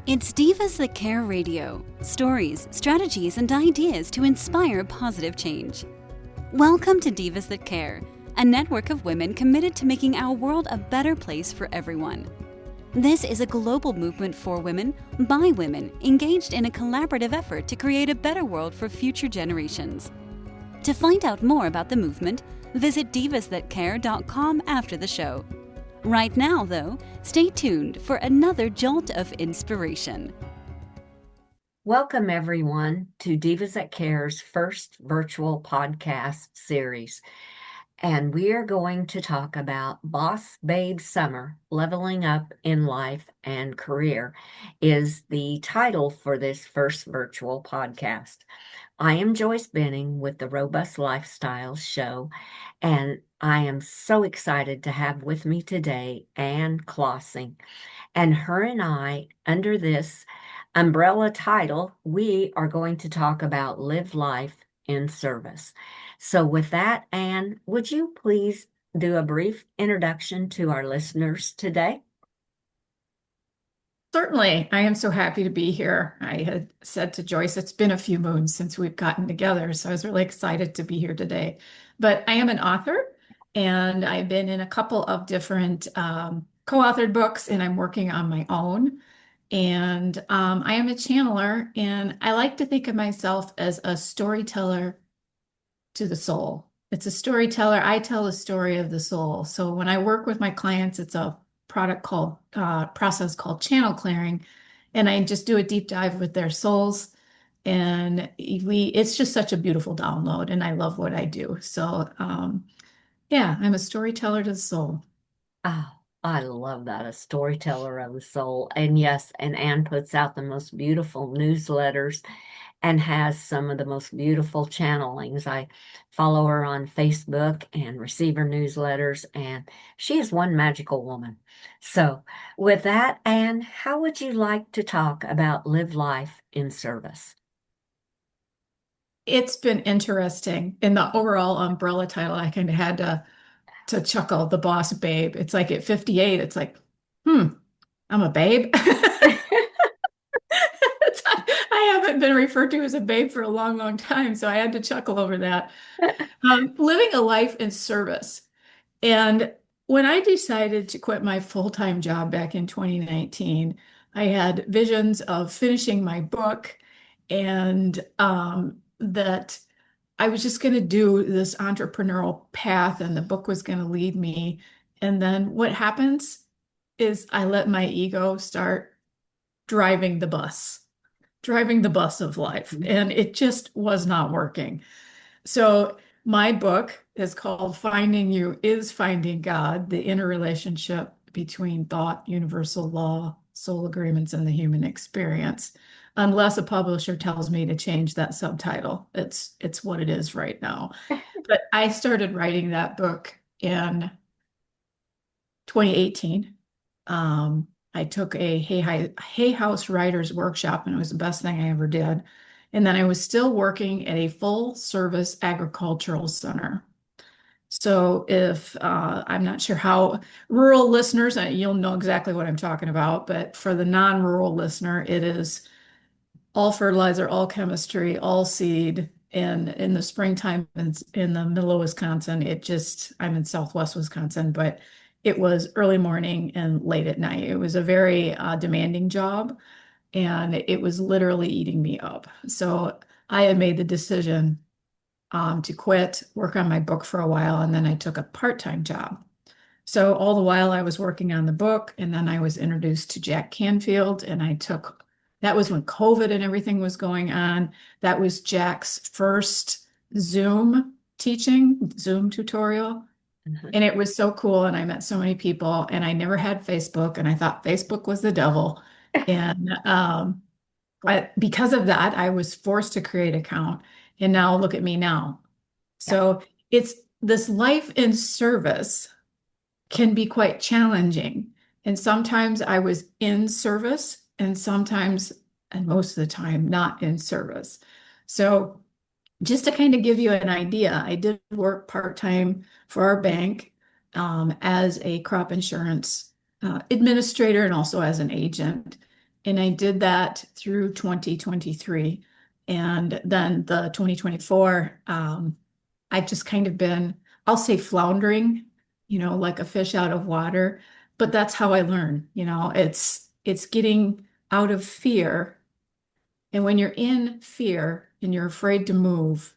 It's Divas That Care Radio. Stories, strategies, and ideas to inspire positive change. Welcome to Divas That Care, a network of women committed to making our world a better place for everyone. This is a global movement for women, by women, engaged in a collaborative effort to create a better world for future generations. To find out more about the movement, visit divasthatcare.com after the show. Right now, though, stay tuned for another jolt of inspiration. Welcome, everyone, to Divas That Care's first virtual podcast series. And we are going to talk about Boss Babe Summer, Leveling Up in Life and Career, is the title for this first virtual podcast. I am Joyce Benning with the Robust Lifestyle Show, and I am so excited to have with me today Ann Klossing. And her and I, under this umbrella title, we are going to talk about Live Life in Service. So with that, Ann, would you please do a brief introduction to our listeners today? Certainly. I am so happy to be here. I had said to Joyce, it's been a few moons since we've gotten together, so I was really excited to be here today. But I am an author, and I've been in a couple of different co-authored books, and I'm working on my own. And I am a channeler, and I like to think of myself as a storyteller to the soul. It's a storyteller. I tell the story of the soul. So when I work with my clients, it's a process called channel clearing, and I just do a deep dive with their souls, and it's just such a beautiful download, and I love what I do. So yeah, I'm a storyteller to the soul. Oh, I love that, a storyteller of the soul. And yes, and Ann puts out the most beautiful newsletters and has some of the most beautiful channelings. I follow her on Facebook and receive her newsletters, and she is one magical woman. So, with that, Ann, how would you like to talk about Live Life in Service? It's been interesting. In the overall umbrella title, I kind of had to chuckle, the boss babe. It's like at 58, it's like, I'm a babe. I haven't been referred to as a babe for a long, long time, so I had to chuckle over that. Living a life in service. And when I decided to quit my full-time job back in 2019, I had visions of finishing my book and that I was just going to do this entrepreneurial path and the book was going to lead me. And then what happens is I let my ego start driving the bus, driving the bus of life. And it just was not working. So my book is called Finding You is Finding God, the interrelationship between thought, universal law, soul agreements, and the human experience. Unless a publisher tells me to change that subtitle. It's what it is right now. But I started writing that book in 2018. I took a Hay House Writers Workshop, and it was the best thing I ever did. And then I was still working at a full service agricultural center. So if I'm not sure how rural listeners, you'll know exactly what I'm talking about, but for the non-rural listener, it is all fertilizer, all chemistry, all seed. And in the springtime in the middle of Wisconsin, I'm in Southwest Wisconsin, but it was early morning and late at night. It was a very demanding job, and it was literally eating me up. So I had made the decision to quit, work on my book for a while, and then I took a part-time job. So all the while I was working on the book, and then I was introduced to Jack Canfield, and that was when COVID and everything was going on. That was Jack's first Zoom tutorial. And it was so cool. And I met so many people, and I never had Facebook, and I thought Facebook was the devil. And because of that, I was forced to create an account. And now look at me now. So it's this life in service can be quite challenging. And sometimes I was in service, and sometimes, and most of the time, not in service. So just to kind of give you an idea, I did work part-time for our bank as a crop insurance administrator and also as an agent. And I did that through 2023. And then the 2024, I've just kind of been, I'll say floundering, like a fish out of water. But that's how I learn, it's getting out of fear. And when you're in fear and you're afraid to move,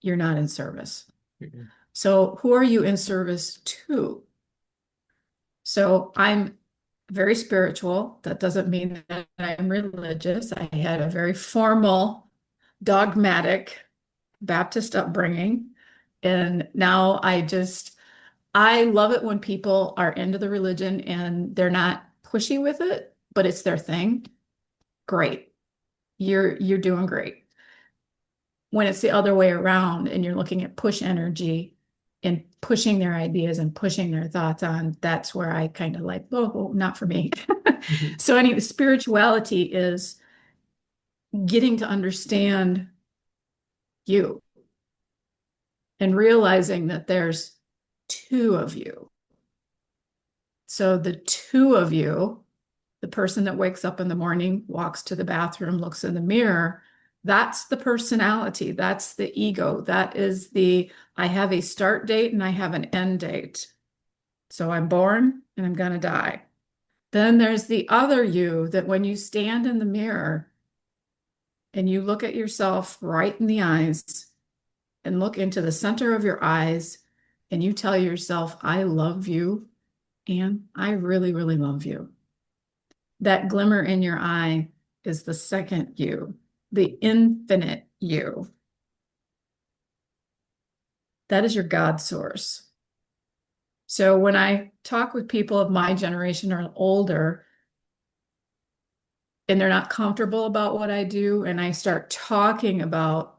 you're not in service. Mhm. So who are you in service to? So I'm very spiritual. That doesn't mean that I'm religious. I had a very formal, dogmatic Baptist upbringing. And now I love it when people are into the religion and they're not pushy with it, but it's their thing. Great. You're doing great. When it's the other way around and you're looking at push energy and pushing their ideas and pushing their thoughts on, that's where I kind of like, oh, not for me. Mhm. So anyway, spirituality is getting to understand you and realizing that there's two of you. So the two of you, the person that wakes up in the morning, walks to the bathroom, looks in the mirror, that's the personality. That's the ego. That is I have a start date and I have an end date. So I'm born and I'm going to die. Then there's the other you that when you stand in the mirror and you look at yourself right in the eyes and look into the center of your eyes and you tell yourself, I love you and I really, really love you. That glimmer in your eye is the second you, the infinite you. That is your God source. So when I talk with people of my generation or older, and they're not comfortable about what I do, and I start talking about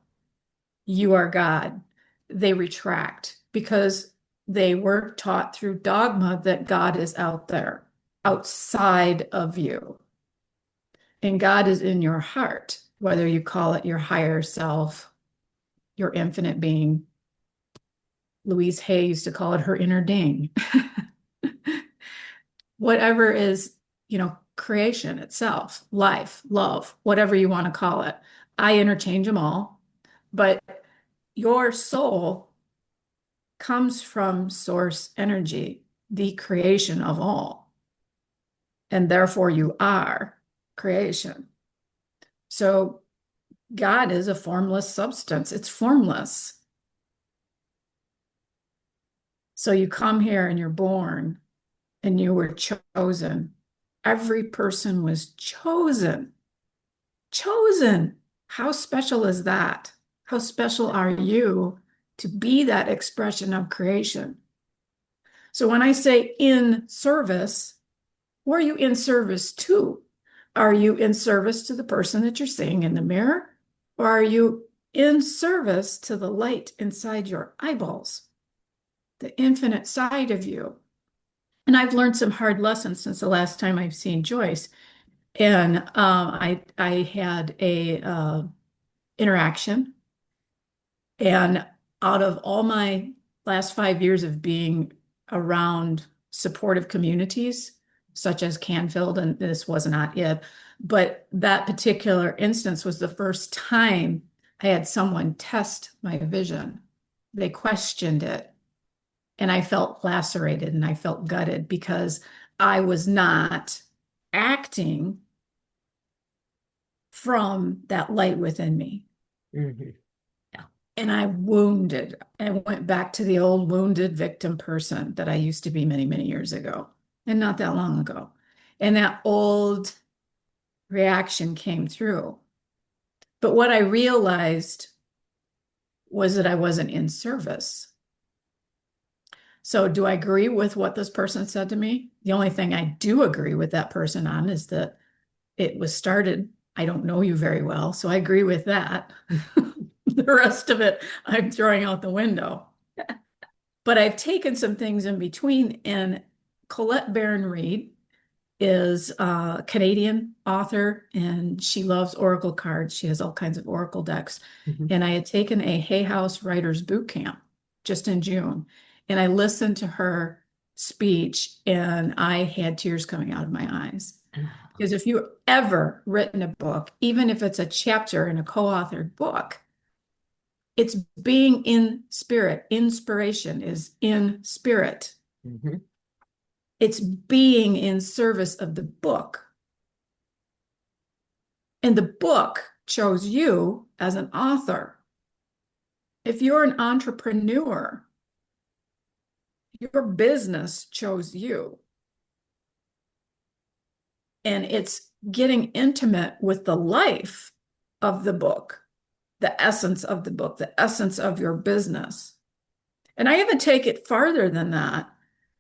you are God, they retract because they were taught through dogma that God is out there, outside of you. And God is in your heart, whether you call it your higher self, your infinite being. Louise Hay used to call it her inner ding. Whatever is, creation itself, life, love, whatever you want to call it. I interchange them all, but your soul comes from source energy, the creation of all. And therefore you are creation. So God is a formless substance. It's formless. So you come here and you're born and you were chosen. Every person was chosen. Chosen. How special is that? How special are you to be that expression of creation? So when I say in service, who are you in service to? Are you in service to the person that you're seeing in the mirror? Or are you in service to the light inside your eyeballs, the infinite side of you? And I've learned some hard lessons since the last time I've seen Joyce. And I had a interaction, and out of all my last 5 years of being around supportive communities, such as Canfield, and this was not it, but that particular instance was the first time I had someone test my vision. They questioned it. And I felt lacerated and I felt gutted because I was not acting from that light within me. Mhm. And I wounded. I went back to the old wounded victim person that I used to be many, many years ago, and not that long ago. And that old reaction came through. But what I realized was that I wasn't in service. So, do I agree with what this person said to me? The only thing I do agree with that person on is that it was started. I don't know you very well, so I agree with that. The rest of it, I'm throwing out the window. But I've taken some things in between, and Colette Baron-Reid is a Canadian author, and she loves Oracle cards. She has all kinds of Oracle decks. Mhm. And I had taken a Hay House Writers Boot Camp just in June, and I listened to her speech, and I had tears coming out of my eyes Because if you've ever written a book, even if it's a chapter in a co-authored book, it's being in spirit. Inspiration is in spirit. Mhm. It's being in service of the book. And the book chose you as an author. If you're an entrepreneur, your business chose you. And it's getting intimate with the life of the book, the essence of the book, the essence of your business. And I even take it farther than that.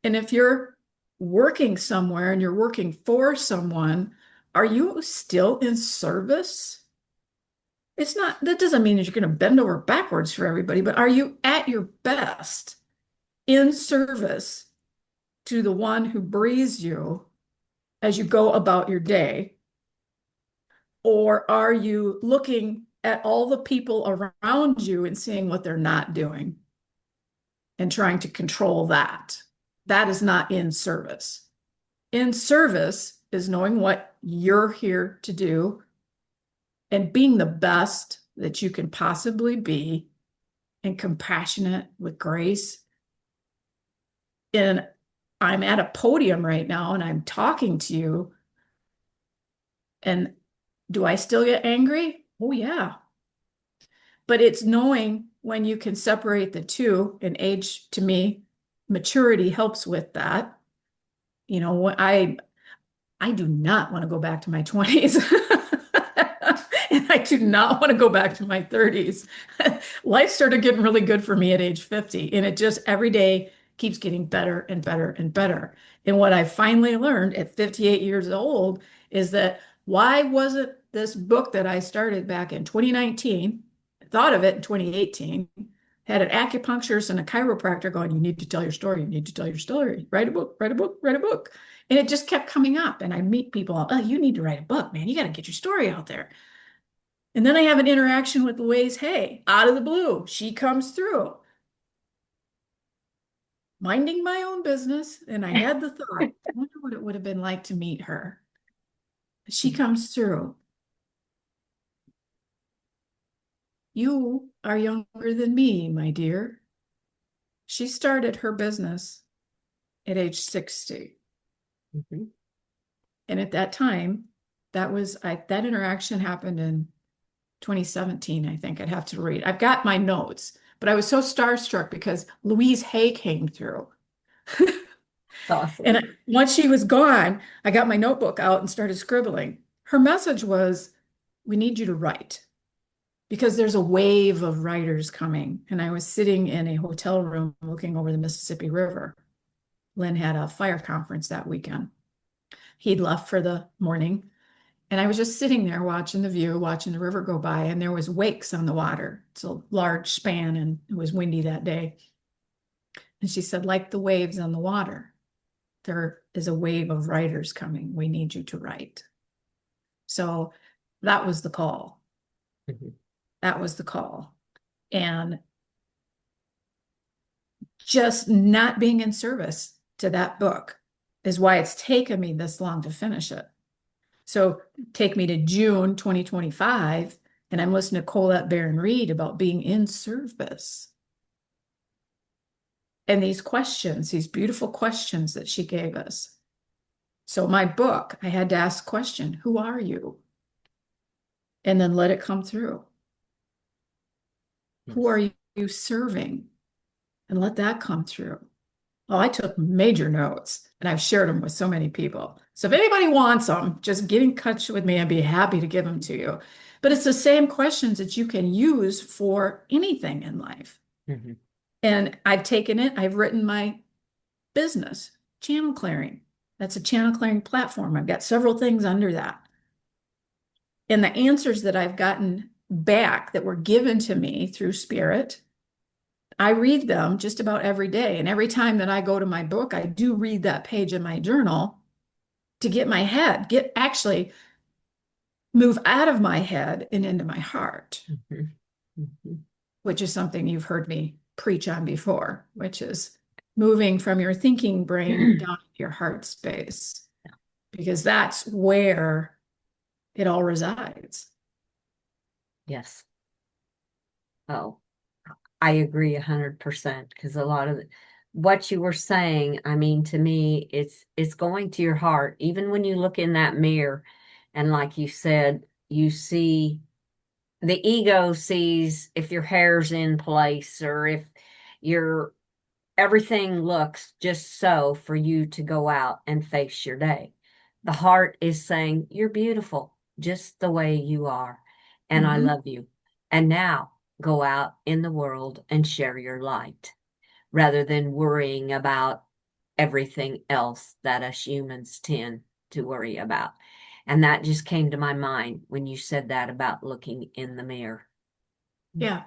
And if you're working somewhere and you're working for someone, are you still in service? It's not, that doesn't mean that you're going to bend over backwards for everybody, but are you at your best in service to the one who breathes you as you go about your day? Or are you looking at all the people around you and seeing what they're not doing and trying to control that? That is not in service. In service is knowing what you're here to do and being the best that you can possibly be and compassionate with grace. And I'm at a podium right now and I'm talking to you. And do I still get angry? Oh, yeah. But it's knowing when you can separate the two, and age to me, maturity helps with that. You know, I do not want to go back to my 20s. And I do not want to go back to my 30s. Life started getting really good for me at age 50, and it just every day keeps getting better and better and better. And what I finally learned at 58 years old is that why wasn't this book that I started back in 2019, thought of it in 2018, had an acupuncturist and a chiropractor going, you need to tell your story, you need to tell your story, write a book, write a book, write a book. And it just kept coming up. And I meet people, oh, you need to write a book, man. You got to get your story out there. And then I have an interaction with Louise Hay out of the blue. She comes through, minding my own business. And I had the thought, I wonder what it would have been like to meet her. She comes through. You are younger than me, my dear. She started her business at age 60. Mhm. And at that time, that interaction happened in 2017, I think. I'd have to read. I've got my notes, but I was so starstruck because Louise Hay came through. Awesome. And once she was gone, I got my notebook out and started scribbling. Her message was, we need you to write because there's a wave of writers coming. And I was sitting in a hotel room looking over the Mississippi River. Lynn had a fire conference that weekend. He'd left for the morning. And I was just sitting there watching the view, watching the river go by, and there was wakes on the water. It's a large span, and it was windy that day. And she said, like the waves on the water, there is a wave of writers coming. We need you to write. So that was the call. Mhm. That was the call. And just not being in service to that book is why it's taken me this long to finish it. So take me to June 2025, and I'm listening to Colette Baron Reed about being in service. And these questions, these beautiful questions that she gave us. So my book, I had to ask the question, who are you? And then let it come through. Who are you serving? And let that come through. Oh, I took major notes and I've shared them with so many people. So if anybody wants them, just get in touch with me. I'd be happy to give them to you. But it's the same questions that you can use for anything in life. Mhm. And I've taken it, I've written my business, channel clearing. That's a channel clearing platform. I've got several things under that. And the answers that I've gotten back that were given to me through spirit, I read them just about every day. And every time that I go to my book, I do read that page in my journal to get my head, actually move out of my head and into my heart, Mhm. Mhm. which is something you've heard me preach on before, which is moving from your thinking brain down to your heart space. because that's where it all resides. Yes. Oh, I agree 100% because a lot of what you were saying, I mean, to me, it's going to your heart. Even when you look in that mirror, and like you said, you see the ego sees if your hair's in place or if your everything looks just so for you to go out and face your day. The heart is saying, "You're beautiful just the way you are, and I Mhm. love you. And now go out in the world and share your light," rather than worrying about everything else that us humans tend to worry about. And that just came to my mind when you said that about looking in the mirror. Yeah.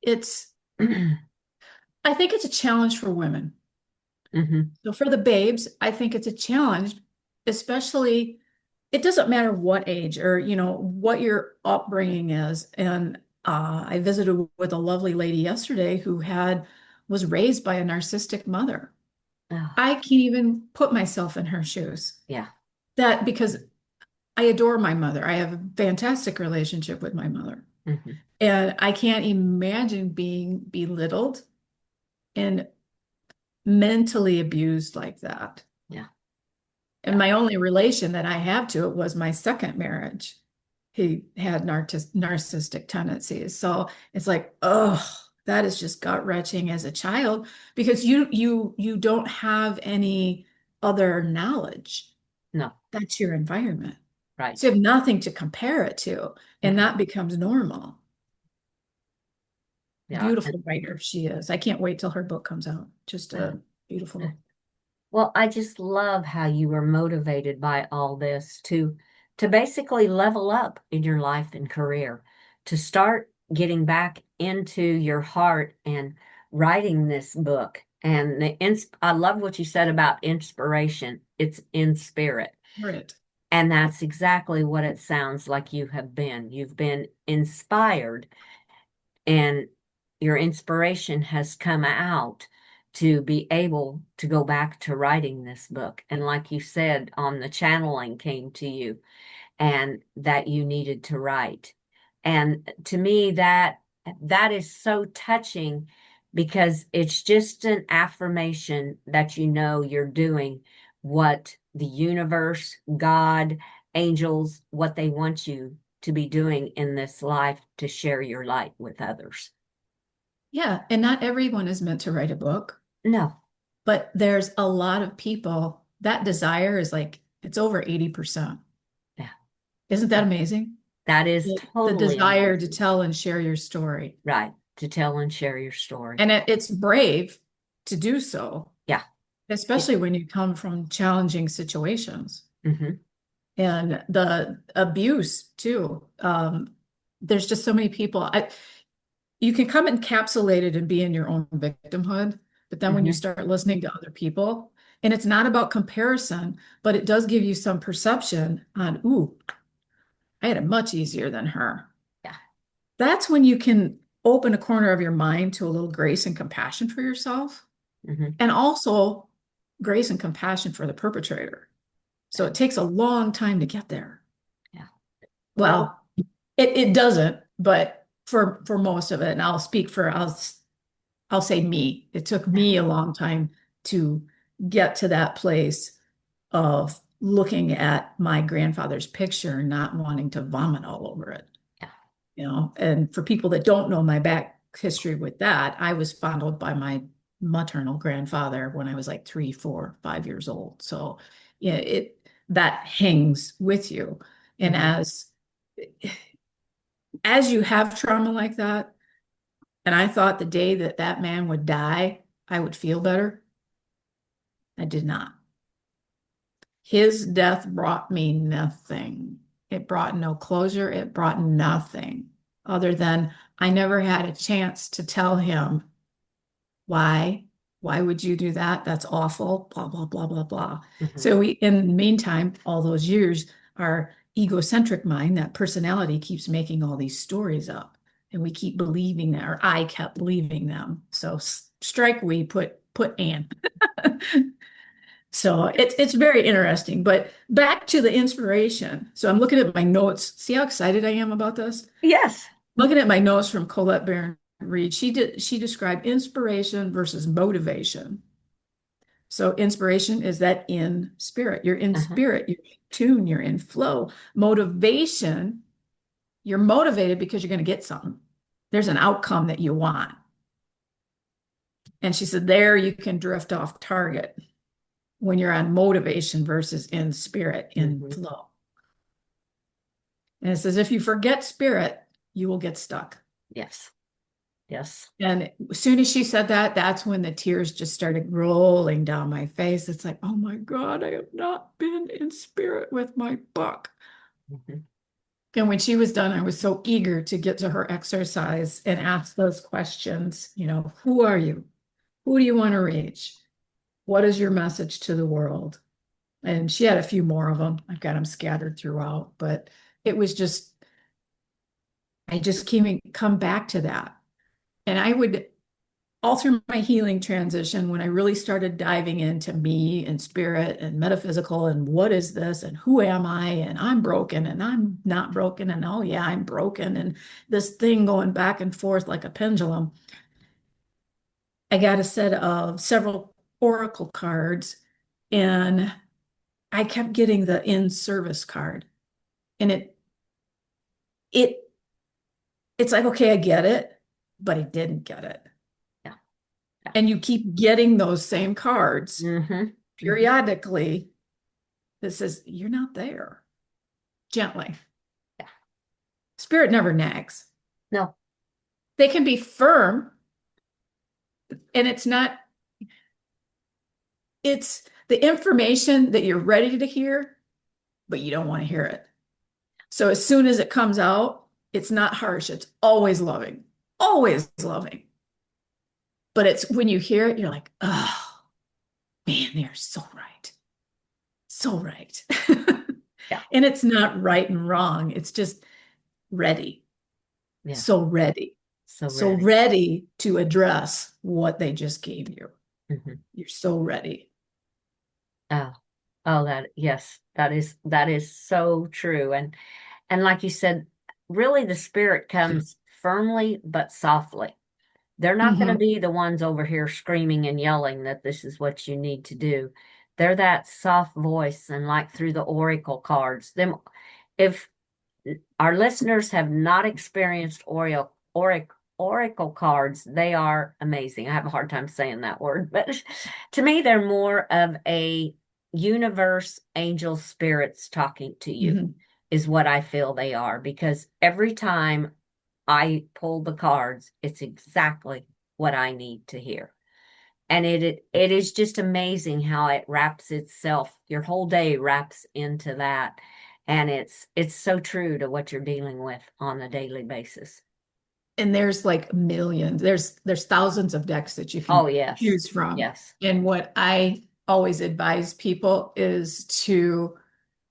It's, I think it's a challenge for women. Hmm. So for the babes, I think it's a challenge, especially it doesn't matter what age or what your upbringing is. And I visited with a lovely lady yesterday who was raised by a narcissistic mother. Oh, I can't even put myself in her shoes. yeah. That because I adore my mother. I have a fantastic relationship with my mother. Hmm. And I can't imagine being belittled and mentally abused like that. Yeah. And my only relation that I have to it was my second marriage. He had narcissistic tendencies. So it's like, oh, that is just gut-wrenching as a child because you don't have any other knowledge. No, That's your environment. So right. you have nothing to compare it to, and Mm-mm. that becomes normal. Yeah. Beautiful writer she is. I can't wait till her book comes out. Just a beautiful. Well, I just love how you were motivated by all this to basically level up in your life and career, to start getting back into your heart and writing this book. And I love what you said about inspiration. It's in spirit. Right. And that's exactly what it sounds like you have been. You've been inspired and your inspiration has come out to be able to go back to writing this book. And like you said, on the channeling came to you and that you needed to write. And to me, that is so touching because it's just an affirmation that you know you're doing what the universe, God, angels, what they want you to be doing in this life to share your light with others. Yeah, and not everyone is meant to write a book, No, but there's a lot of people that desire is like it's over 80%. yeah, Isn't that amazing? that is The totally desire to amazing. tell and share your story. Right. To tell and share your story. And it's brave to do so, Yeah. It, especially when you come from challenging situations hmm. and the abuse too. There's just so many people. You can come encapsulated and be in your own victimhood, but then when you Hmm. start listening to other people, and it's not about comparison, but it does give you some perception on, ooh, I had it much easier than her. Yeah. That's when you can open a corner of your mind to a little grace and compassion for yourself, Hmm. and also grace and compassion for the perpetrator. So it takes a long time to get there. Yeah. Well, Well, it doesn't, but for most of it, and I'll say me. It took yeah. me a long time to get to that place of looking at my grandfather's picture and not wanting to vomit all over it. Yeah. And for people that don't know my back history with that, I was fondled by my maternal grandfather when I was like 3, 4, 5 years old. So yeah, it that hangs with you. And Hmm. as you have trauma like that, and I thought the day that that man would die, I would feel better. I did not. His death brought me nothing. It brought no closure. It brought nothing other than I never had a chance to tell him why. Why would you do that? That's awful. Blah, blah, blah, blah, blah. Hmm. So in the meantime, all those years, our egocentric mind, that personality keeps making all these stories up. And we keep believing that, or I kept believing them. So strike we put Anne. So it's very interesting. But back to the inspiration. So I'm looking at my notes. See how excited I am about this? Yes. Looking at my notes from Colette Baron Reed, she described inspiration versus motivation. So inspiration is that in spirit. You're in Uh-huh. spirit, you're in tune, you're in flow. Motivation, you're motivated because you're going to get something. There's an outcome that you want. And she said, there you can drift off target when you're on motivation versus in spirit, in Hmm. flow. And it says, if you forget spirit, you will get stuck. Yes. Yes. And as soon as she said that, that's when the tears just started rolling down my face. It's like, oh my God, I have not been in spirit with my book. Hmm. And when she was done, I was so eager to get to her exercise and ask those questions. Who are you? Who do you want to reach? What is your message to the world? And she had a few more of them. I've got them scattered throughout, but it was just, I just come back to that. And I would, all through my healing transition, when I really started diving into me and spirit and metaphysical and what is this and who am I and I'm broken and I'm not broken and oh yeah, I'm broken and this thing going back and forth like a pendulum. I got a set of several oracle cards and I kept getting the in service card and it it's like okay, I get it, but I didn't get it. Yeah. Yeah. And you keep getting those same cards Hmm. Hmm. periodically that says you're not there. Gently. Yeah. Spirit never nags. No. They can be firm, and it's the information that you're ready to hear, but you don't want to hear it. So as soon as it comes out, it's not harsh. It's always loving, always loving. But it's when you hear it, you're like, oh man, they're so right. So right. Yeah. And it's not right and wrong. It's just ready. Yeah. So ready. So So ready. ready to address what they just gave you. Hmm. You're so ready. Oh, oh, yes, that is so true. And like you said, really the spirit comes firmly but softly. They're not going to Hmm. be the ones over here screaming and yelling that this is what you need to do. They're that soft voice, and like through the oracle cards. Them, if our listeners have not experienced oracle cards, they are amazing. I have a hard time saying that word, but to me, they're more of a universe, angel spirits talking to you, Hmm. is what I feel they are. Because every time I pull the cards, it's exactly what I need to hear. And it is just amazing how it wraps itself, your whole day wraps into that. And it's so true to what you're dealing with on a daily basis. And there's like millions. There's thousands of decks that you Oh, can yes. choose from. Yes. And what I always advise people is to,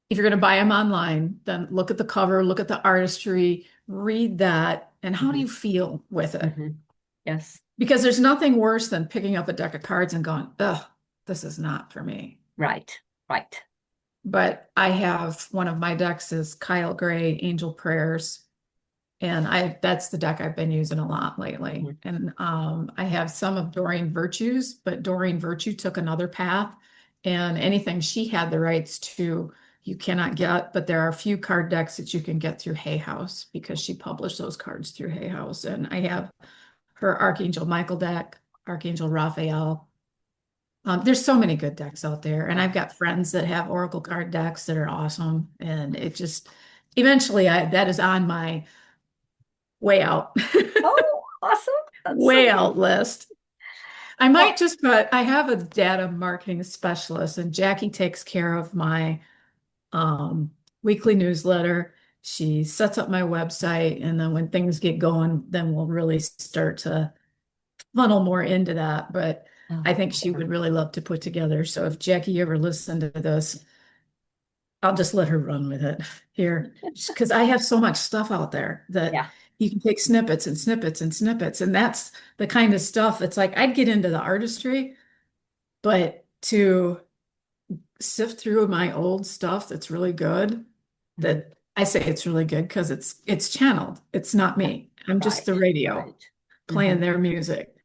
if you're going to buy them online, then look at the cover, look at the artistry, read that, and how do Hmm. you feel with it? Hmm. Yes. Because there's nothing worse than picking up a deck of cards and going, ugh, this is not for me. Right. Right. But I have one of my decks is Kyle Gray Angel Prayers. And that's the deck I've been using a lot lately. Hmm. And I have some of Doreen Virtue's, but Doreen Virtue took another path. And anything she had the rights to, you cannot get. But there are a few card decks that you can get through Hay House because she published those cards through Hay House. And I have her Archangel Michael deck, Archangel Raphael. There's so many good decks out there. And Oh, I've got friends that have Oracle card decks that are awesome. And it just eventually that is on my way out, oh, awesome. That's so way good. out list. I might Well, just put, I have a data marketing specialist, and Jackie takes care of my um, weekly newsletter. She sets up my website, and then when things get going, then we'll really start to funnel more into that. But oh, I think she would really love to put together. So if Jackie ever listened to this, I'll just let her run with it here because I have so much stuff out there that yeah. you can take snippets and snippets and snippets. And that's the kind of stuff it's like I'd get into the artistry, but to sift through my old stuff that's really good. That I say it's really good because it's channeled. It's not me. I'm just Right. the radio Right. playing their music.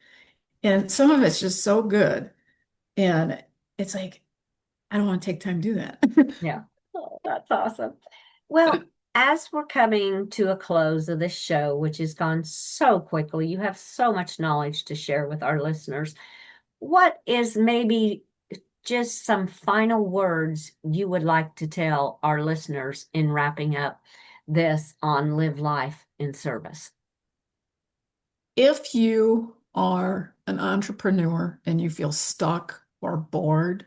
And some of it's just so good. And it's like, I don't want to take time to do that. Yeah. Oh, that's awesome. Well, as we're coming to a close of this show, which has gone so quickly, you have so much knowledge to share with our listeners. What is maybe just some final words you would like to tell our listeners in wrapping up this on Live Life in Service? If you are an entrepreneur and you feel stuck or bored,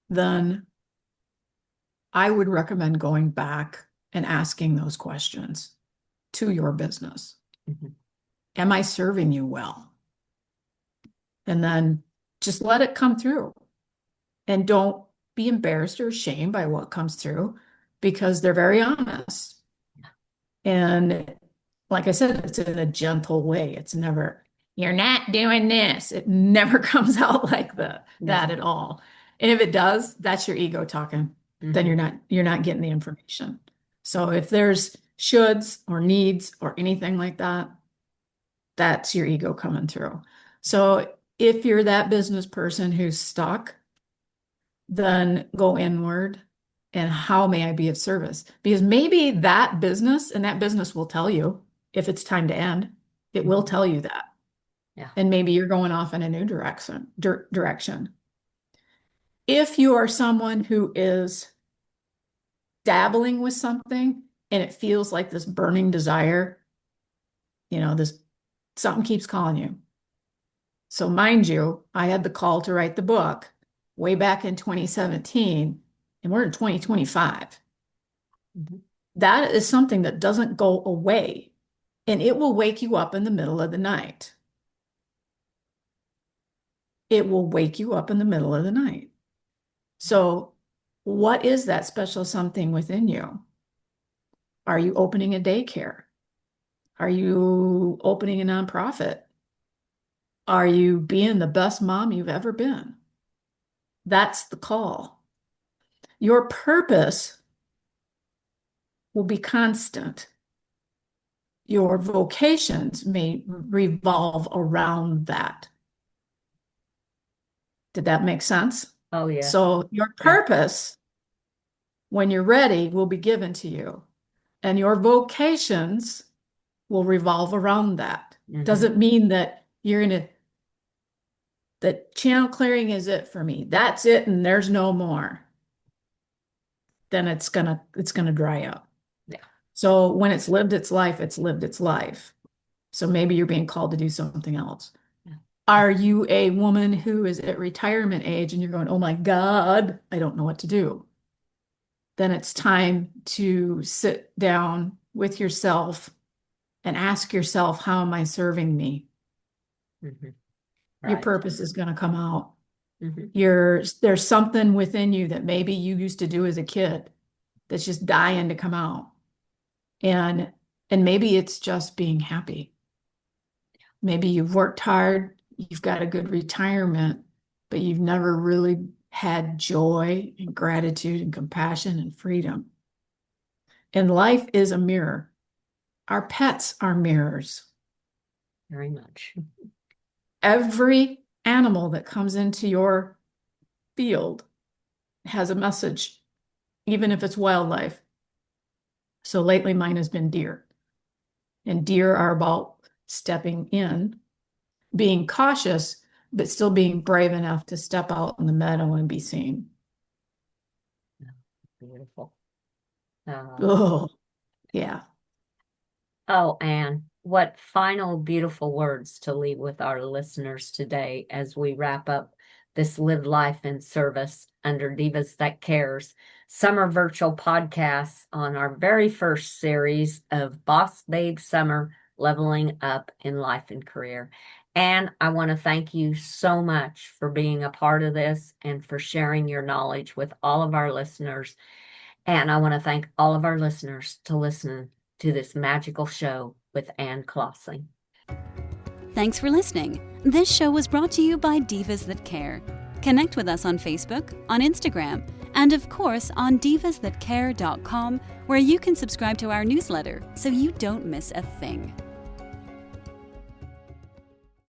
then I would recommend going back and asking those questions to your business. Mhm. Am I serving you well? And then just let it come through and don't be embarrassed or ashamed by what comes through because they're very honest. And like I said, it's in a gentle way. It's never, you're not doing this. It never comes out like that at all. And if it does, that's your ego talking. Then Mhm. you're not getting the information. So if there's shoulds or needs or anything like that, that's your ego coming through. So if you're that business person who's stuck, then go inward and how may I be of service? Because maybe that business and that business will tell you if it's time to end. It will tell you that. Yeah. And maybe you're going off in a new direction. If you are someone who is dabbling with something and it feels like this burning desire, this something keeps calling you. So mind you, I had the call to write the book way back in 2017, and we're in 2025. Mhm. That is something that doesn't go away, and it will wake you up in the middle of the night. It will wake you up in the middle of the night. So, what is that special something within you? Are you opening a daycare? Are you opening a nonprofit? Are you being the best mom you've ever been? That's the call. Your purpose will be constant. Your vocations may revolve around that. Did that make sense? Oh, yes. So your Yeah. purpose, when you're ready, will be given to you, and your vocations will revolve around that. Mhm. Doesn't mean that you're gonna that channel clearing is it for me. That's it, and there's no more. Then it's gonna dry up. Yeah. So when it's lived its life, it's lived its life. So maybe you're being called to do something else. Yeah. Are you a woman who is at retirement age and you're going, oh my God, I don't know what to do? Then it's time to sit down with yourself and ask yourself, how am I serving me? Mhm. Your Right. purpose is going to come out. Mhm. There's something within you that maybe you used to do as a kid that's just dying to come out. And maybe it's just being happy. Maybe you've worked hard, you've got a good retirement, but you've never really had joy and gratitude and compassion and freedom. And life is a mirror. Our pets are mirrors. Very much. Every animal that comes into your field has a message, even if it's wildlife. So lately, mine has been deer. And deer are about stepping in, being cautious, but still being brave enough to step out in the meadow and be seen. Beautiful. Uh, Oh, yeah. oh, Anne, what final beautiful words to leave with our listeners today as we wrap up this Live Life in Service under Divas That Cares summer virtual podcasts on our very first series of Boss Babe Summer Leveling Up in Life and Career. And I want to thank you so much for being a part of this and for sharing your knowledge with all of our listeners. And I want to thank all of our listeners to listen to this magical show with Anne Klossing. Thanks for listening. This show was brought to you by Divas That Care. Connect with us on Facebook, on Instagram, and of course on divasthatcare.com, where you can subscribe to our newsletter so you don't miss a thing.